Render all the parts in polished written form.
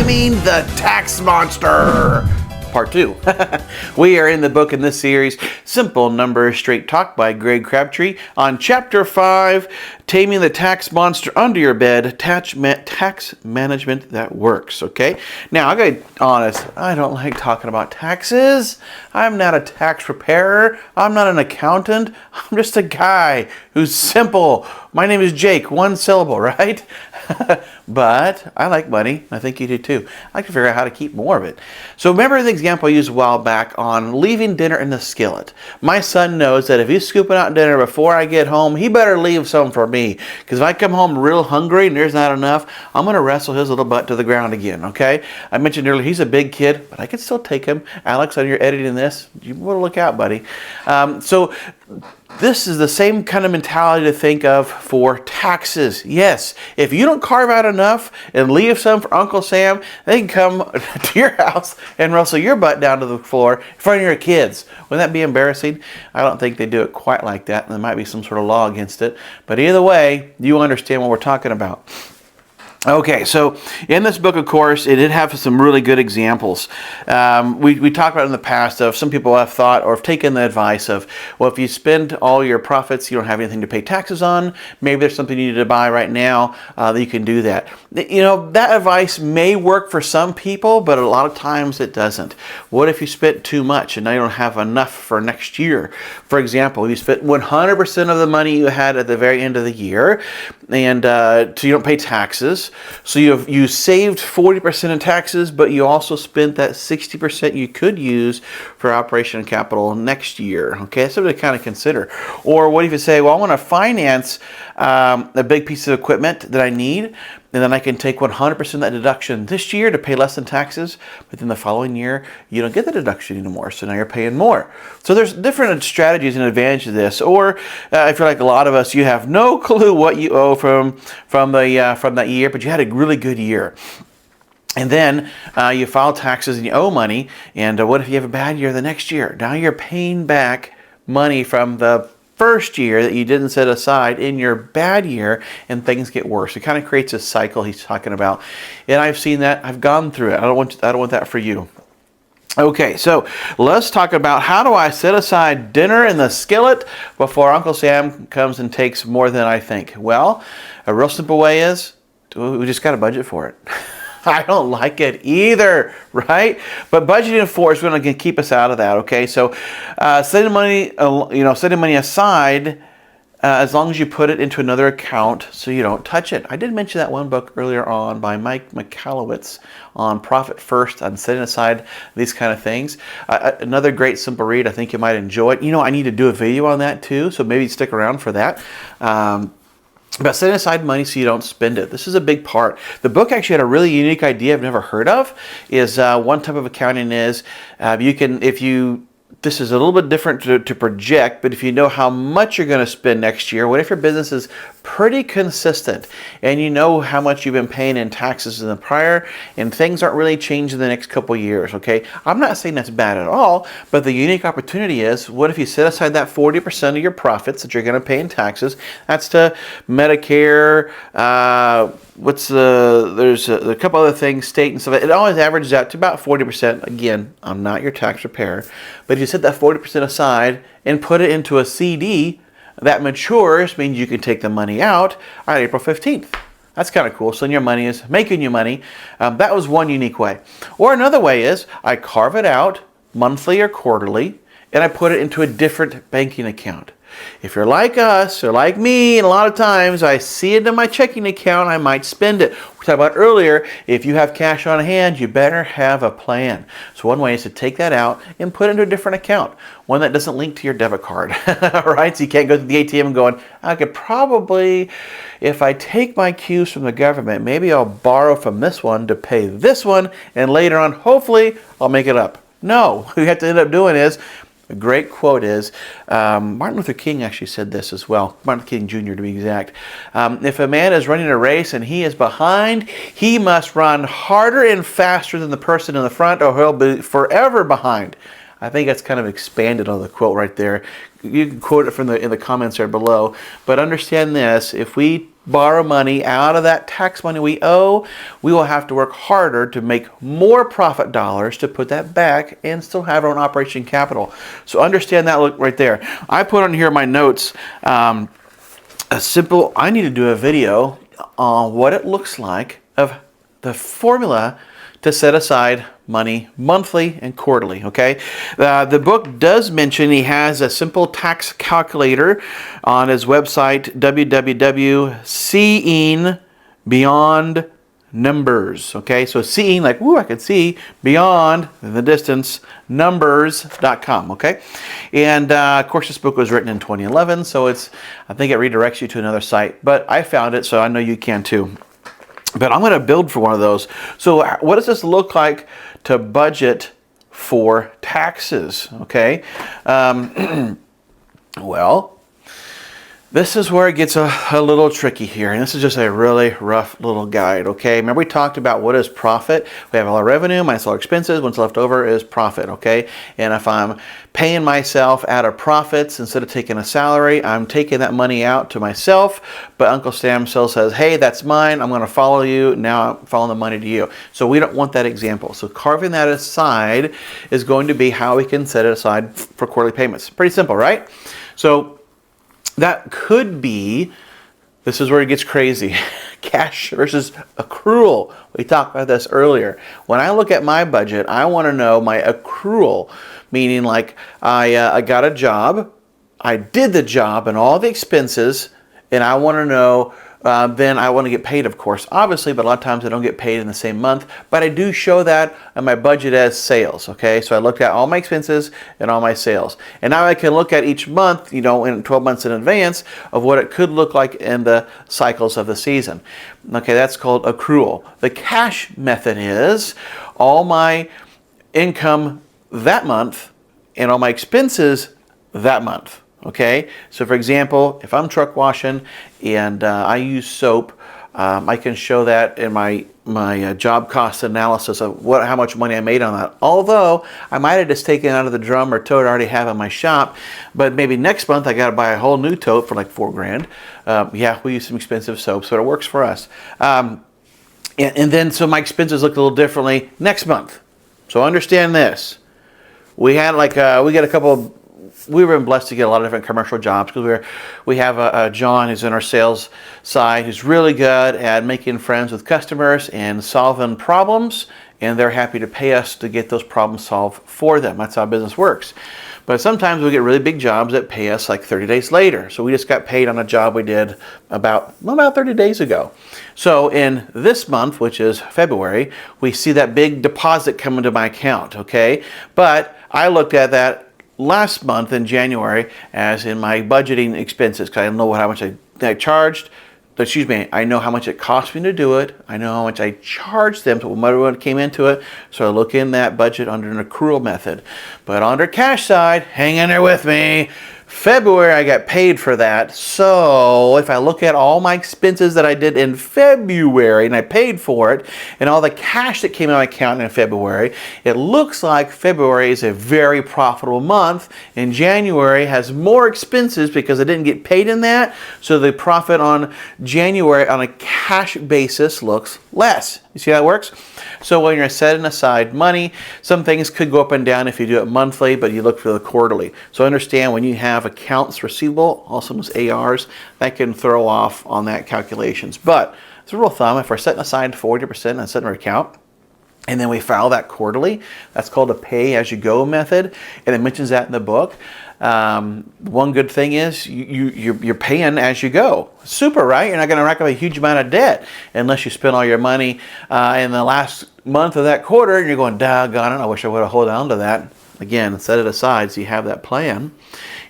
Taming the Tax Monster. Part 2. We are in the book in this series, Simple Numbers Straight Talk by Greg Crabtree, on Chapter 5, Taming the Tax Monster Under Your Bed, Tax Management That Works, okay? Now, I gotta be honest, I don't like talking about taxes. I'm not a tax preparer. I'm not an accountant. I'm just a guy who's simple. My name is Jake, one syllable, right? But I like money. I think you do too. I like to figure out how to keep more of it. So remember the example I used a while back on leaving dinner in the skillet. My son knows that if he's scooping out dinner before I get home, he better leave some for me. Because if I come home real hungry and there's not enough, I'm going to wrestle his little butt to the ground again, okay? I mentioned earlier, he's a big kid, but I can still take him. Alex, when you're editing this, you want to look out, buddy. So this is the same kind of mentality to think of for taxes. Yes, if you don't carve out enough and leave some for Uncle Sam, they can come to your house and wrestle your butt down to the floor in front of your kids. Wouldn't that be embarrassing? I don't think they do it quite like that. There might be some sort of law against it. But either way, you understand what we're talking about. Okay, so in this book, of course, it did have some really good examples. We talked about in the past of some people have thought or have taken the advice of, well, if you spend all your profits, you don't have anything to pay taxes on. Maybe there's something you need to buy right now that you can do that. You know, that advice may work for some people, but a lot of times it doesn't. What if you spent too much and now you don't have enough for next year? For example, you spent 100% of the money you had at the very end of the year, and so you don't pay taxes. So you saved 40% in taxes, but you also spent that 60% you could use for operation and capital next year. Okay, that's something to kind of consider. Or what if you say, well, I want to finance a big piece of equipment that I need, and then I can take 100% of that deduction this year to pay less in taxes, but then the following year, you don't get the deduction anymore, so now you're paying more. So there's different strategies and advantages of this. Or if you're like a lot of us, you have no clue what you owe from that year, but you had a really good year. And then you file taxes and you owe money, and what if you have a bad year the next year? Now you're paying back money from the first year that you didn't set aside in your bad year, and things get worse. It kind of creates a cycle he's talking about. And I've seen that. I've gone through it. I don't want that for you. Okay, so let's talk about how do I set aside dinner in the skillet before Uncle Sam comes and takes more than I think. Well, a real simple way is we just got to budget for it. I don't like it either, right? But budgeting for is going to keep us out of that. Okay, so setting money aside, as long as you put it into another account so you don't touch it. I did mention that one book earlier on by Mike Michalowicz on Profit First, on setting aside these kind of things. Another great simple read. I think you might enjoy it. You know, I need to do a video on that too, so maybe stick around for that. About setting aside money so you don't spend it. This is a big part. The book actually had a really unique idea I've never heard of. Is one type of accounting is this is a little bit different to project, but if you know how much you're going to spend next year, what if your business is pretty consistent and you know how much you've been paying in taxes in the prior and things aren't really changing the next couple years, okay? I'm not saying that's bad at all, but the unique opportunity is, what if you set aside that 40% of your profits that you're going to pay in taxes? That's to Medicare, there's a couple other things, state and stuff. It always averages out to about 40%. Again, I'm not your tax preparer, but if you set that 40% aside and put it into a CD that matures, means you can take the money out on April 15th. That's kind of cool. So your money is making you money. That was one unique way. Or another way is I carve it out monthly or quarterly, and I put it into a different banking account. If you're like us or like me, and a lot of times I see it in my checking account, I might spend it. We talked about earlier, if you have cash on hand, you better have a plan. So one way is to take that out and put it into a different account, one that doesn't link to your debit card, right? So you can't go to the ATM and going, I could probably, if I take my cues from the government, maybe I'll borrow from this one to pay this one, and later on, hopefully, I'll make it up. No, what you have to end up doing is, a great quote is, Martin Luther King actually said this as well, Martin King Jr. to be exact. If a man is running a race and he is behind, he must run harder and faster than the person in the front or he'll be forever behind. I think it's kind of expanded on the quote right there. You can quote it from in the comments there below. But understand this, if we borrow money out of that tax money we owe, we will have to work harder to make more profit dollars to put that back and still have our own operation capital. So understand that look right there. I put on here my notes, I need to do a video on what it looks like of the formula to set aside money monthly and quarterly, okay? The book does mention he has a simple tax calculator on his website, www.seeing Beyond Numbers, okay? So seeing, like, woo, I can see beyond in the distance, numbers.com, okay? And of course, this book was written in 2011, so I think it redirects you to another site, but I found it, so I know you can too. But I'm going to build for one of those. So what does this look like to budget for taxes? Okay. Well, this is where it gets a little tricky here. And this is just a really rough little guide. Okay. Remember we talked about what is profit? We have all our revenue minus all our expenses. What's left over is profit. Okay. And if I'm paying myself out of profits instead of taking a salary, I'm taking that money out to myself. But Uncle Sam still says, hey, that's mine. I'm going to follow you. Now I'm following the money to you. So we don't want that example. So carving that aside is going to be how we can set it aside for quarterly payments. Pretty simple, right? So that could be, this is where it gets crazy, cash versus accrual. We talked about this earlier. When I look at my budget, I want to know my accrual, meaning like I got a job, I did the job and all the expenses, and I want to know, then I want to get paid, of course, obviously, but a lot of times I don't get paid in the same month, but I do show that in my budget as sales, okay? So I looked at all my expenses and all my sales. And now I can look at each month, in 12 months in advance of what it could look like in the cycles of the season. Okay, that's called accrual. The cash method is all my income that month and all my expenses that month. Okay, so for example, if I'm truck washing and I use soap, I can show that in my job cost analysis of how much money I made on that. Although I might have just taken it out of the drum or tote I already have in my shop, but maybe next month I got to buy a whole new tote for like $4,000. Yeah, we use some expensive soap, so it works for us. And then so my expenses look a little differently next month. So understand this: we had we got a couple of. We've been blessed to get a lot of different commercial jobs because we have John who's in our sales side who's really good at making friends with customers and solving problems, and they're happy to pay us to get those problems solved for them. That's how business works. But sometimes we get really big jobs that pay us like 30 days later. So we just got paid on a job we did about 30 days ago. So in this month, which is February, we see that big deposit come into my account, okay? But I looked at that last month in January as in my budgeting expenses because I know how much I charged. I know how much it cost me to do it. I know how much I charged them, so what came into it. So I look in that budget under an accrual method. But under cash side, hang in there with me. February, I got paid for that. So if I look at all my expenses that I did in February and I paid for it and all the cash that came in my account in February, it looks like February is a very profitable month and January has more expenses because I didn't get paid in that. So the profit on January on a cash basis looks less. You see how it works? So when you're setting aside money, some things could go up and down if you do it monthly, but you look for the quarterly. So understand when you have accounts receivable, also known as ARs, that can throw off on that calculations. But as a rule of thumb, if we're setting aside 40% on setting our account, and then we file that quarterly, that's called a pay-as-you-go method, and it mentions that in the book. One good thing is you're paying as you go. Super, right? You're not going to rack up a huge amount of debt unless you spend all your money in the last month of that quarter, and you're going, doggone it, I wish I would have held on to that. Again, set it aside so you have that plan.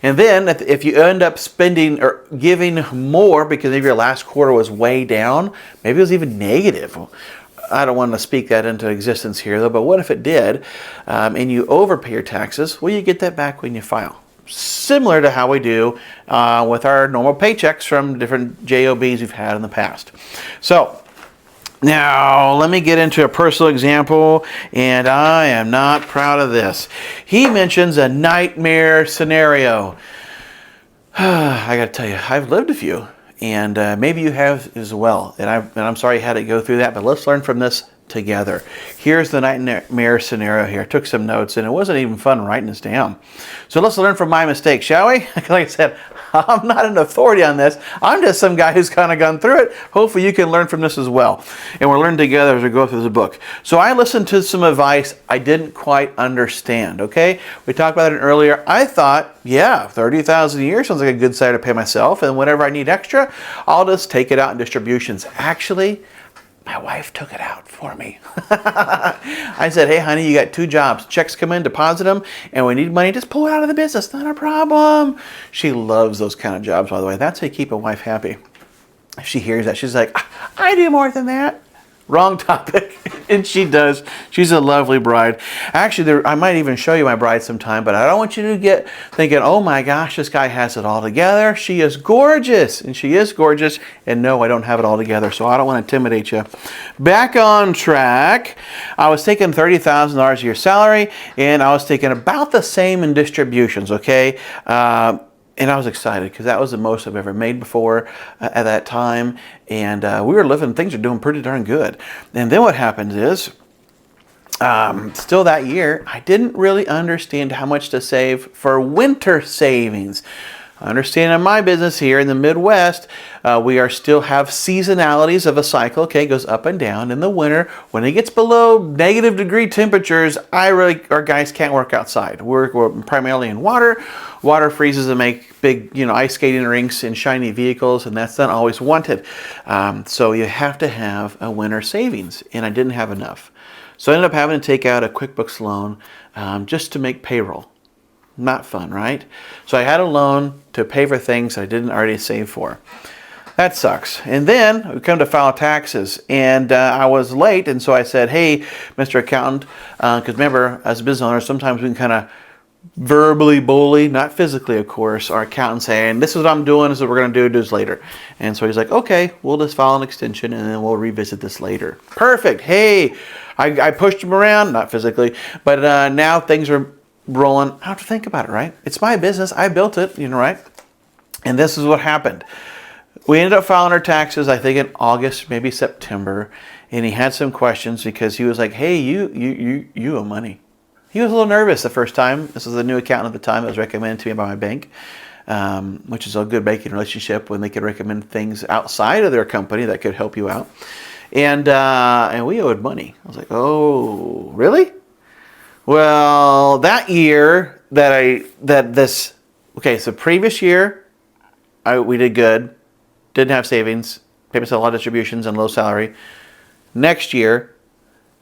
And then if you end up spending or giving more because maybe your last quarter was way down, maybe it was even negative. I don't want to speak that into existence here, though, but what if it did, and you overpay your taxes? Well, you get that back when you file. Similar to how we do with our normal paychecks from different JOBs we've had in the past. So Now, let me get into a personal example, and I am not proud of this. He mentions a nightmare scenario. I got to tell you, I've lived a few, and maybe you have as well. And I'm sorry you had to go through that, but let's learn from this together. Here's the nightmare scenario here. I took some notes, and it wasn't even fun writing this down. So let's learn from my mistakes, shall we? Like I said, I'm not an authority on this. I'm just some guy who's kind of gone through it. Hopefully you can learn from this as well. And we're learning together as we go through the book. So I listened to some advice I didn't quite understand, okay? We talked about it earlier. I thought, yeah, $30,000 a year sounds like a good side to pay myself, and whatever I need extra, I'll just take it out in distributions. Actually, my wife took it out for me. I said, hey, honey, you got 2 jobs. Checks come in, deposit them, and we need money, just pull it out of the business. Not a problem. She loves those kind of jobs, by the way. That's how you keep a wife happy. If she hears that, she's like, I do more than that. Wrong topic. And she does. She's a lovely bride. Actually, I might even show you my bride sometime, but I don't want you to get thinking, oh my gosh, this guy has it all together. She is gorgeous. And she is gorgeous. And no, I don't have it all together, so I don't want to intimidate you. Back on track. I was taking $30,000 a year salary, and I was taking about the same in distributions, okay? And I was excited because that was the most I've ever made before at that time. And we were living, things are doing pretty darn good. And then what happens is, still that year, I didn't really understand how much to save for winter savings. I understand in my business here in the Midwest, we are still have seasonalities of a cycle. Okay, it goes up and down. In the winter, when it gets below negative degree temperatures, our guys can't work outside. We're primarily in water. Water freezes and make big, ice skating rinks and shiny vehicles, and that's not always wanted. So you have to have a winter savings, and I didn't have enough. So I ended up having to take out a QuickBooks loan just to make payroll. Not fun, right? So I had a loan to pay for things I didn't already save for. That sucks. And then we come to file taxes, and I was late, and so I said, hey, Mr. Accountant, because remember, as a business owner, sometimes we can kind of verbally bully, not physically, of course, our accountant saying, this is what I'm doing, this is what we're going to do this later. And so he's like, okay, we'll just file an extension, and then we'll revisit this later. Perfect. Hey, I pushed him around, not physically, but now things are rolling. I have to think about it, right? It's my business. I built it, right? And this is what happened. We ended up filing our taxes, I think in August, maybe September, and he had some questions because he was like, hey, you owe money. He was a little nervous the first time. This was a new accountant at the time that was recommended to me by my bank, which is a good banking relationship when they could recommend things outside of their company that could help you out. And we owed money. I was like, oh, really? Well, that year so previous year, we did good, didn't have savings, paid myself a lot of distributions and low salary. Next year,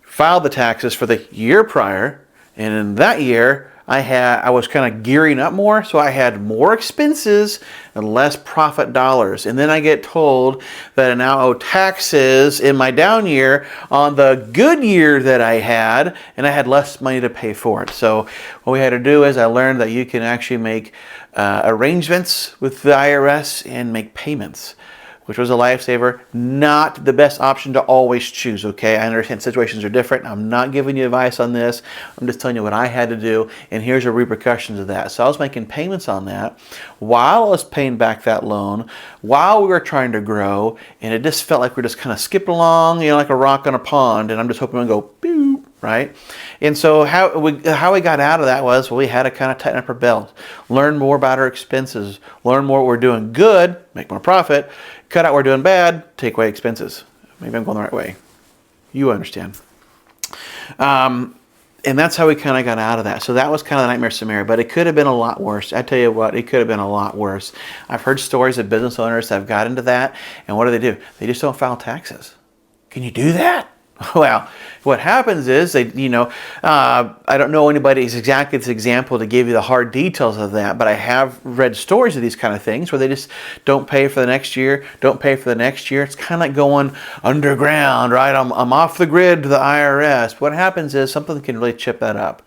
filed the taxes for the year prior, and in that year, I was kind of gearing up more, so I had more expenses and less profit dollars. And then I get told that I now owe taxes in my down year on the good year that I had, and I had less money to pay for it. So what we had to do is I learned that you can actually make arrangements with the IRS and make payments, which was a lifesaver. Not the best option to always choose, okay? I understand situations are different. I'm not giving you advice on this. I'm just telling you what I had to do, and here's the repercussions of that. So I was making payments on that while I was paying back that loan, while we were trying to grow, and it just felt like we're just kind of skipping along, like a rock on a pond, and I'm just hoping to go, boop, right? And so how we got out of that was, we had to kind of tighten up our belt, learn more about our expenses, learn more what we're doing good, make more profit, cut out what we're doing bad, take away expenses. Maybe I'm going the right way. You understand. And that's how we kind of got out of that. So that was kind of the nightmare scenario, but it could have been a lot worse. I tell you what, it could have been a lot worse. I've heard stories of business owners that have got into that, and what do? They just don't file taxes. Can you do that? Well, what happens is I don't know anybody's exactly this example to give you the hard details of that, but I have read stories of these kind of things where they just don't pay for the next year, don't pay for the next year. It's kind of like going underground, right? I'm off the grid to the IRS. What happens is something can really chip that up.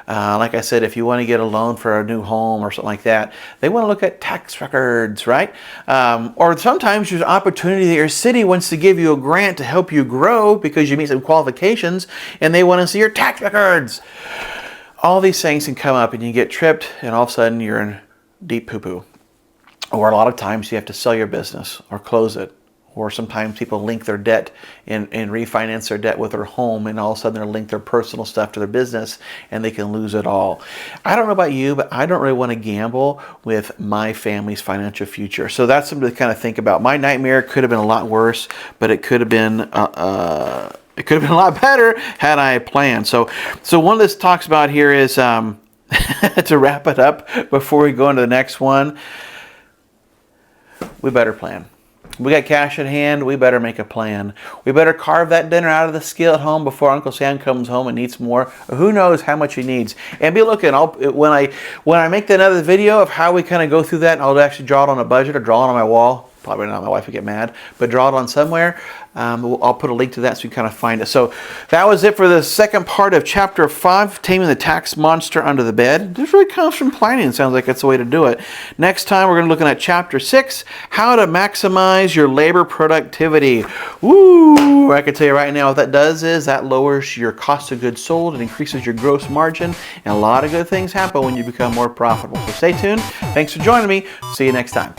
Like I said, if you want to get a loan for a new home or something like that, they want to look at tax records, right? Or sometimes there's an opportunity that your city wants to give you a grant to help you grow because you meet some qualifications and they want to see your tax records. All these things can come up and you get tripped and all of a sudden you're in deep poo-poo. Or a lot of times you have to sell your business or close it. Or sometimes people link their debt and refinance their debt with their home, and all of a sudden they'll link their personal stuff to their business and they can lose it all. I don't know about you, but I don't really want to gamble with my family's financial future. So that's something to kind of think about. My nightmare could have been a lot worse, but it could have been a lot better had I planned. So one of this talks about here is to wrap it up before we go into the next one. We better plan. We got cash at hand, we better make a plan. We better carve that dinner out of the skillet home before Uncle Sam comes home and needs more. Who knows how much he needs. And be looking, when I make another video of how we kind of go through that, I'll actually draw it on a budget or draw it on my wall. Probably not, my wife would get mad, but draw it on somewhere. I'll put a link to that so you can kind of find it. So that was it for the second part of Chapter 5, Taming the Tax Monster Under the Bed. This really comes from planning. It sounds like that's the way to do it. Next time, we're going to be looking at Chapter 6, How to Maximize Your Labor Productivity. Woo! I can tell you right now what that does is that lowers your cost of goods sold and increases your gross margin. And a lot of good things happen when you become more profitable. So stay tuned. Thanks for joining me. See you next time.